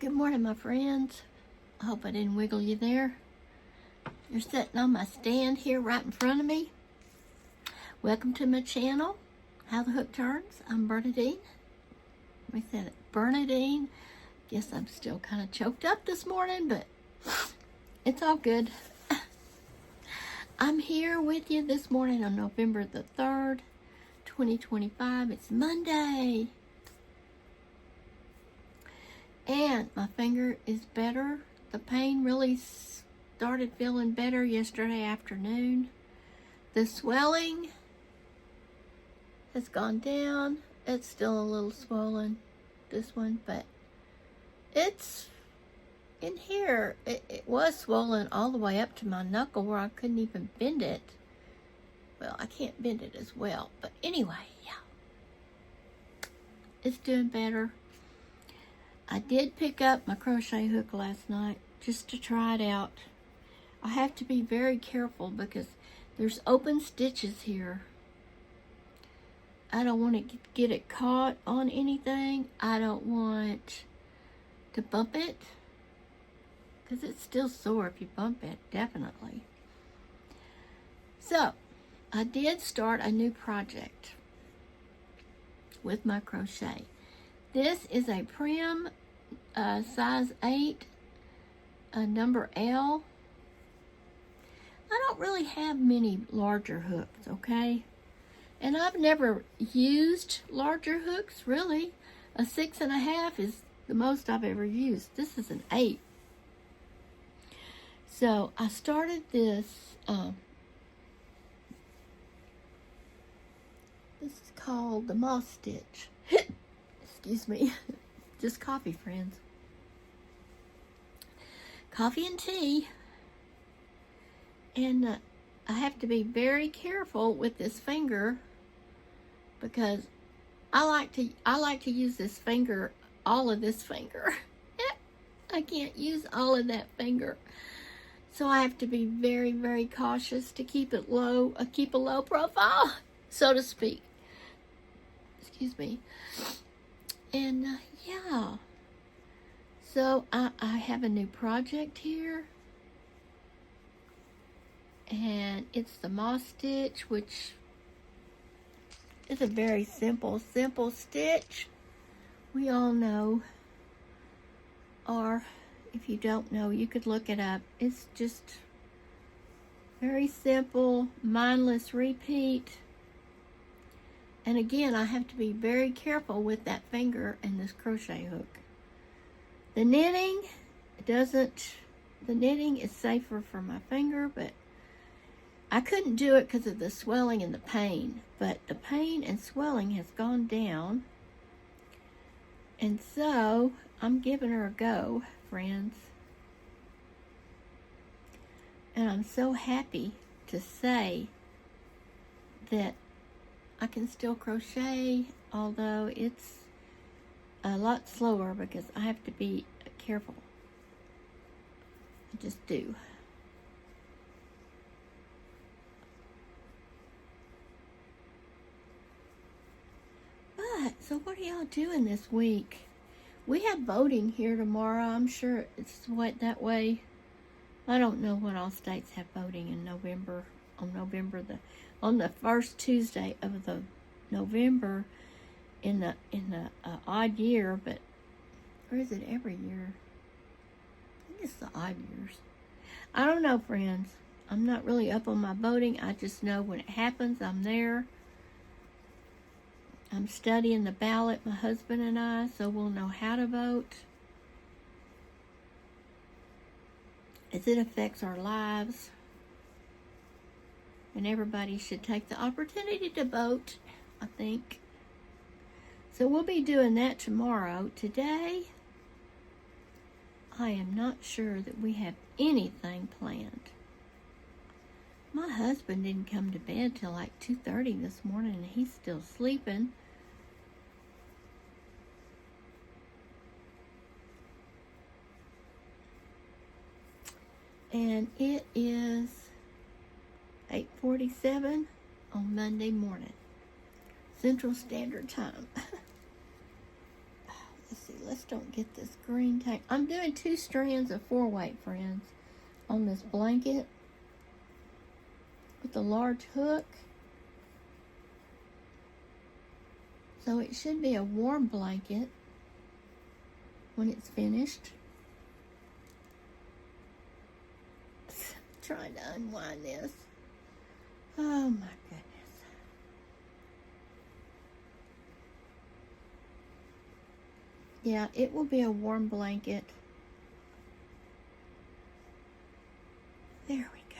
Good morning, my friends. I hope I didn't wiggle you there. You're sitting on my stand here right in front of me. Welcome to my channel, How the Hook Turns. I'm Bernadine. We said it, Bernadine. Guess I'm still kind of choked up this morning, but it's all good. I'm here with you this morning on November the 3rd, 2025. It's Monday. And my finger is better. The pain really started feeling better yesterday afternoon. The swelling has gone down. It's still a little swollen, this one, but it's in here. It was swollen all the way up to my knuckle where I couldn't even bend it. Well, I can't bend it as well, but anyway, yeah. It's doing better. I did pick up my crochet hook last night just to try it out. I have to be very careful because there's open stitches here. I don't want to get it caught on anything. I don't want to bump it because it's still sore if you bump it, definitely. So, I did start a new project with my crochet. This is a Prim size 8, number L. I don't really have many larger hooks, okay? And I've never used larger hooks, really. A 6.5 is the most I've ever used. This is an 8. So I started this. This is called the moss stitch. Excuse me. Just coffee, friends. Coffee and tea. And I have to be very careful with this finger because I like to use this finger, all of this finger. I can't use all of that finger. So I have to be very, very cautious to keep it low, keep a low profile, so to speak. Excuse me. And yeah, so I have a new project here, and it's the moss stitch, which is a very simple stitch. We all know, or if you don't know, you could look it up. It's just very simple, mindless repeat. And again, I have to be very careful with that finger and this crochet hook. The knitting is safer for my finger, but I couldn't do it because of the swelling and the pain. But the pain and swelling has gone down. And so, I'm giving her a go, friends. And I'm so happy to say that I can still crochet, although it's a lot slower because I have to be careful. I just do. But, so what are y'all doing this week? We have voting here tomorrow. I'm sure it's that way. I don't know what all states have voting in November, on the first Tuesday of the November in the odd year, but or is it every year? I think it's the odd years. I don't know, friends. I'm not really up on my voting. I just know when it happens, I'm there. I'm studying the ballot, my husband and I, so we'll know how to vote, as it affects our lives. And everybody should take the opportunity to vote, I think. So we'll be doing that tomorrow. Today, I am not sure that we have anything planned. My husband didn't come to bed till like 2:30 this morning, and he's still sleeping. And it is 8:47 on Monday morning, Central Standard Time. Let's see, let's don't get this green tank. I'm doing 2 strands of 4-weight, friends, on this blanket with a large hook. So it should be a warm blanket when it's finished. Trying to unwind this. Oh my goodness. Yeah, it will be a warm blanket. There we go.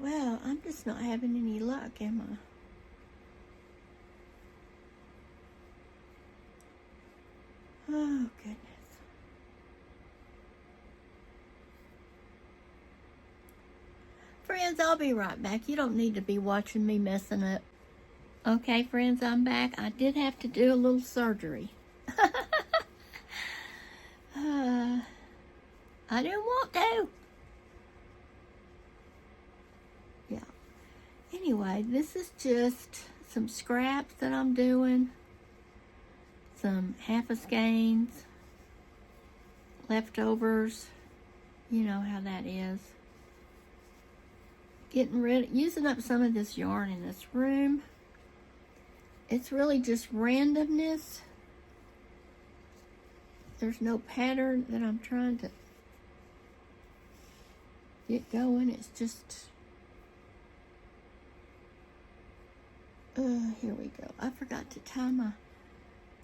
Well, I'm just not having any luck, am I? Oh, goodness. Friends, I'll be right back. You don't need to be watching me messing up. Okay, friends, I'm back. I did have to do a little surgery. I didn't want to. Yeah. Anyway, this is just some scraps that I'm doing. Some half a skeins, leftovers. You know how that is. Using up some of this yarn in this room. It's really just randomness. There's no pattern that I'm trying to get going. It's just, here we go. I forgot to tie my,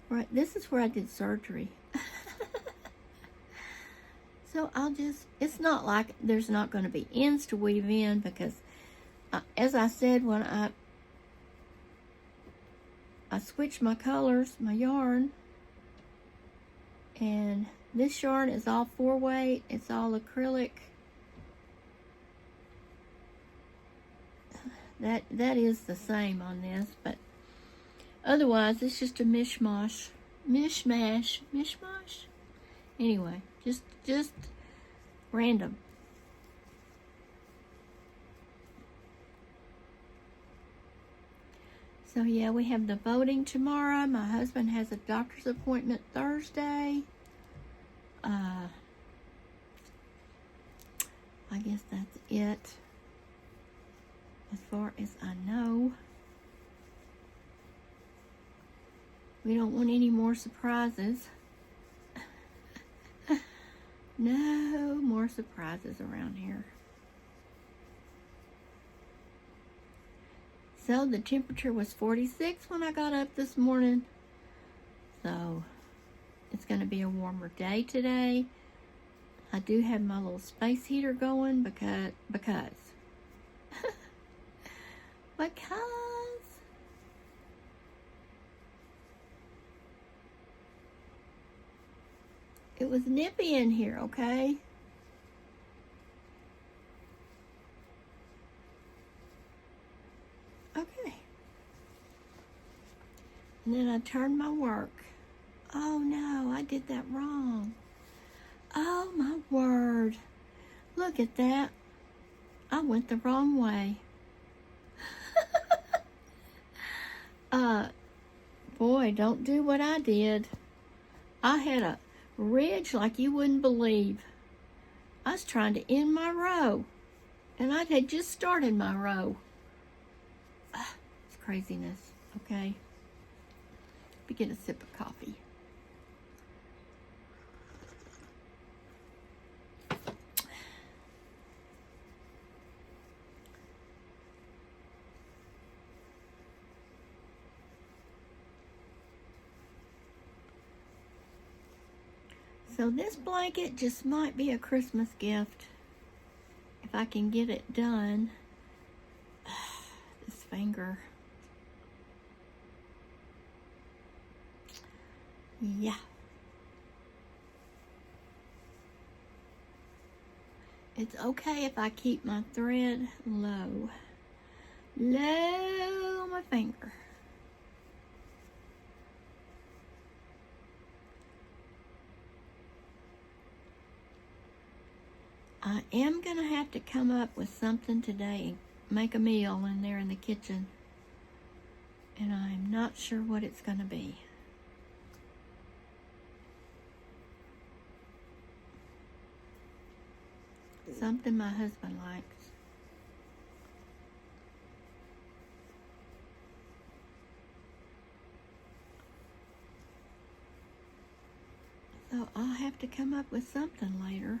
right, this is where I did surgery. So it's not like there's not going to be ends to weave in because, as I said, when I switched my colors, my yarn, and this yarn is all 4-weight, it's all acrylic. That is the same on this, but otherwise it's just a mishmash. Anyway, just random. So yeah, we have the voting tomorrow. My husband has a doctor's appointment Thursday. I guess that's it, as far as I know. We don't want any more surprises. No more surprises around here. So the temperature was 46 when I got up this morning. So it's going to be a warmer day today. I do have my little space heater going because it was nippy in here, okay? Okay. And then I turned my work. Oh no, I did that wrong. Oh my word. Look at that. I went the wrong way. Boy, don't do what I did. I had a ridge like you wouldn't believe. I was trying to end my row, and I had just started my row. It's craziness, okay? Let me get a sip of coffee. So this blanket just might be a Christmas gift if I can get it done. This finger. Yeah. It's okay if I keep my thread low. Low on my finger. I am going to have to come up with something today and make a meal in there in the kitchen. And I'm not sure what it's going to be. something my husband likes. So I'll have to come up with something later.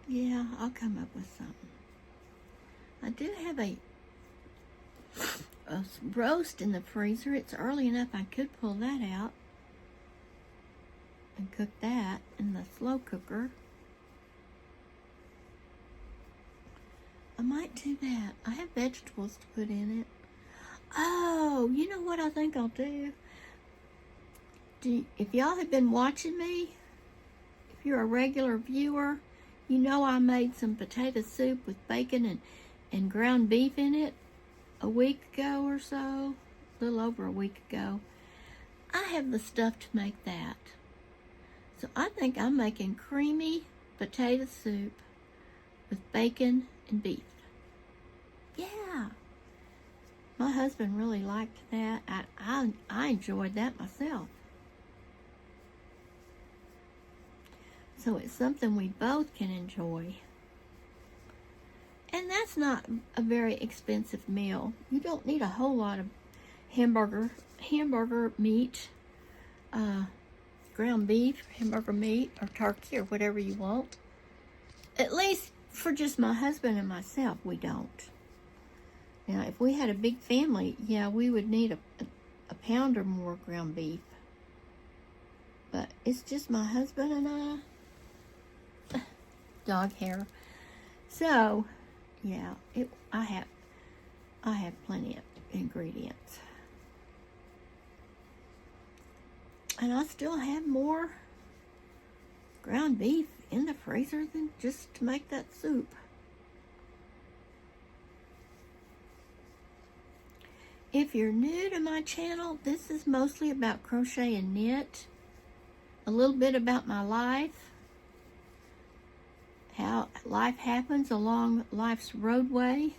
Yeah, I'll come up with something. I do have a roast in the freezer. It's early enough I could pull that out and cook that in the slow cooker. I might do that. I have vegetables to put in it. Oh, you know what I think I'll do? If y'all have been watching me, if you're a regular viewer, you know I made some potato soup with bacon and ground beef in it a week ago or so, a little over a week ago. I have the stuff to make that. So I think I'm making creamy potato soup with bacon and beef. Yeah. My husband really liked that. I enjoyed that myself. So it's something we both can enjoy. And that's not a very expensive meal. You don't need a whole lot of hamburger meat, ground beef, hamburger meat, or turkey, or whatever you want. At least for just my husband and myself, we don't. Now, if we had a big family, yeah, we would need a pound or more ground beef. But it's just my husband and I. Dog hair. So, yeah, I have plenty of ingredients. And I still have more ground beef in the freezer than just to make that soup. If you're new to my channel, this is mostly about crochet and knit. A little bit about my life. How life happens along life's roadway.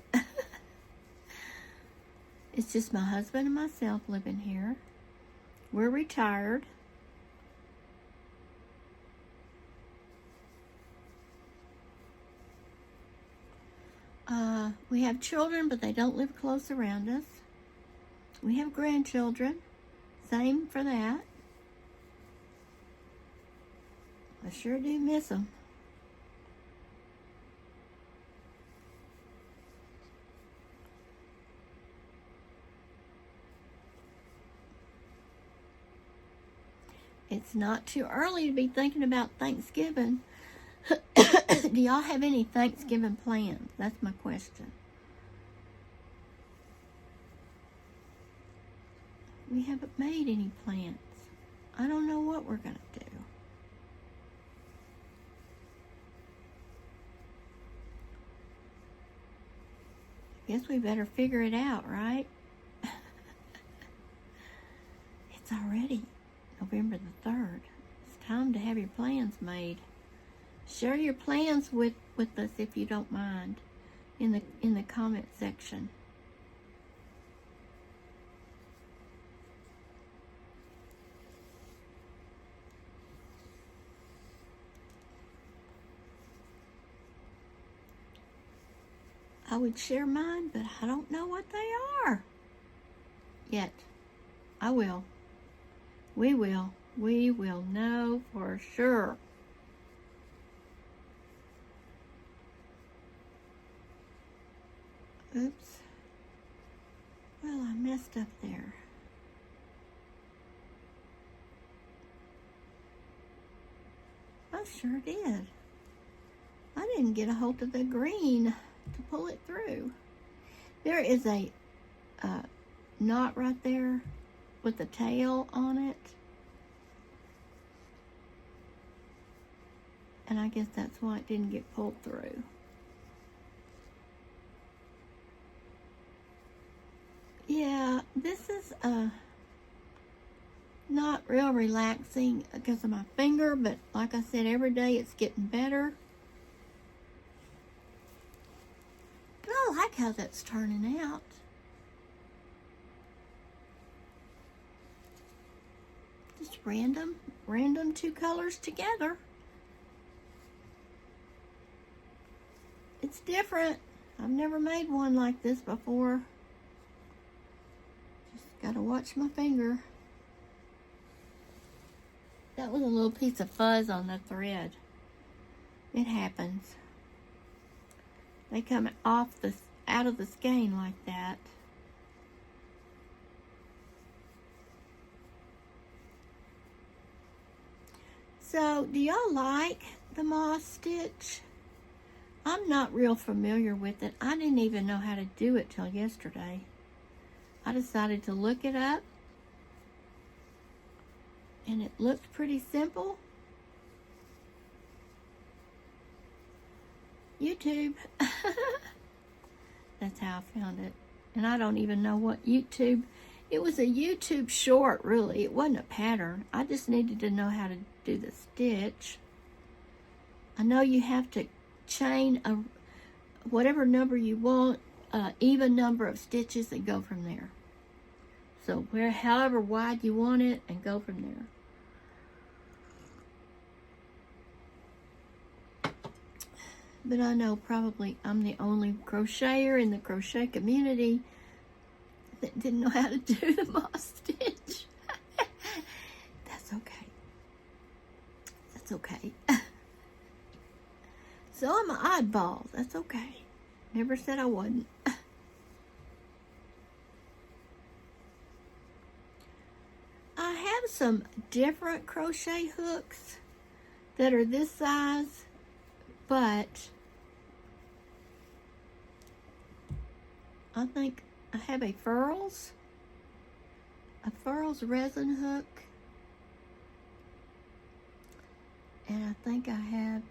It's just my husband and myself living here. We're retired. We have children, but they don't live close around us. We have grandchildren. Same for that. I sure do miss them. It's not too early to be thinking about Thanksgiving. Do y'all have any Thanksgiving plans? That's my question. We haven't made any plans. I don't know what we're going to do. Guess we better figure it out, right? It's already November the 3rd. It's time to have your plans made. Share your plans with us if you don't mind in the comment section. I would share mine, but I don't know what they are yet. I will. We will. We will know for sure. Oops. Well, I messed up there. I sure did. I didn't get a hold of the green to pull it through. There is a knot right there with the tail on it. And I guess that's why it didn't get pulled through. Yeah, this is not real relaxing because of my finger, but like I said, every day it's getting better. But I like how that's turning out. Just random two colors together. It's different. I've never made one like this before. Just gotta watch my finger. That was a little piece of fuzz on the thread. It happens. They come out of the skein like that. So, do y'all like the moss stitch? I'm not real familiar with it. I didn't even know how to do it till yesterday. I decided to look it up, and it looked pretty simple. YouTube. That's how I found it. And I don't even know what YouTube. It was a YouTube short, really. It wasn't a pattern. I just needed to know how to do the stitch. I know you have to chain whatever number you want, even number of stitches, and go from there. So however wide you want it, and go from there. But I know probably I'm the only crocheter in the crochet community that didn't know how to do the moss stitch. That's okay. That's okay. So I'm an oddball. That's okay. Never said I wasn't. I have some different crochet hooks that are this size, but I think I have a Furls resin hook, and I think I have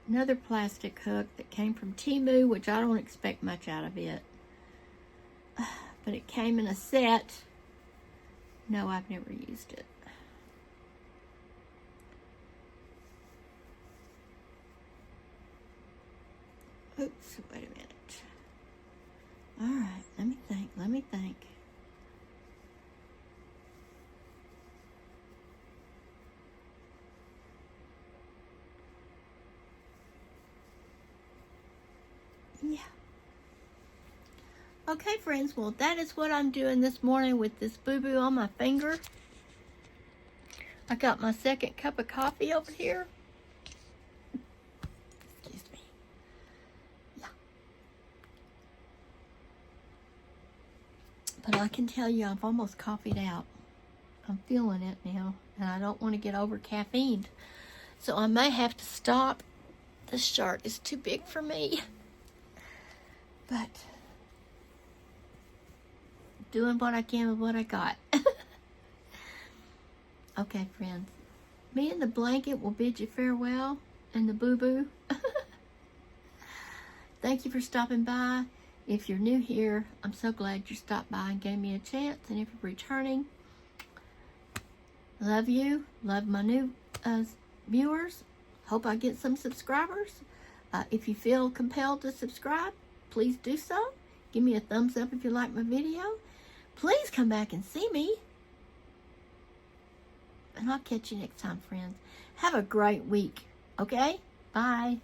another plastic hook that came from Temu, which I don't expect much out of it, but it came in a set. No, I've never used it. Oops, wait a minute. All right, let me think. Yeah. Okay, friends, well, that is what I'm doing this morning with this boo-boo on my finger. I got my second cup of coffee over here. Excuse me. Yeah. But I can tell you I've almost coffeeed out. I'm feeling it now, and I don't want to get over caffeined. So I may have to stop. This shirt is too big for me. But doing what I can with what I got. Okay, friends. Me and the blanket will bid you farewell, and the boo-boo. Thank you for stopping by. If you're new here, I'm so glad you stopped by and gave me a chance. And if you're returning, love you. Love my new viewers. Hope I get some subscribers. If you feel compelled to subscribe, please do so. Give me a thumbs up if you like my video. Please come back and see me. And I'll catch you next time, friends. Have a great week. Okay? Bye.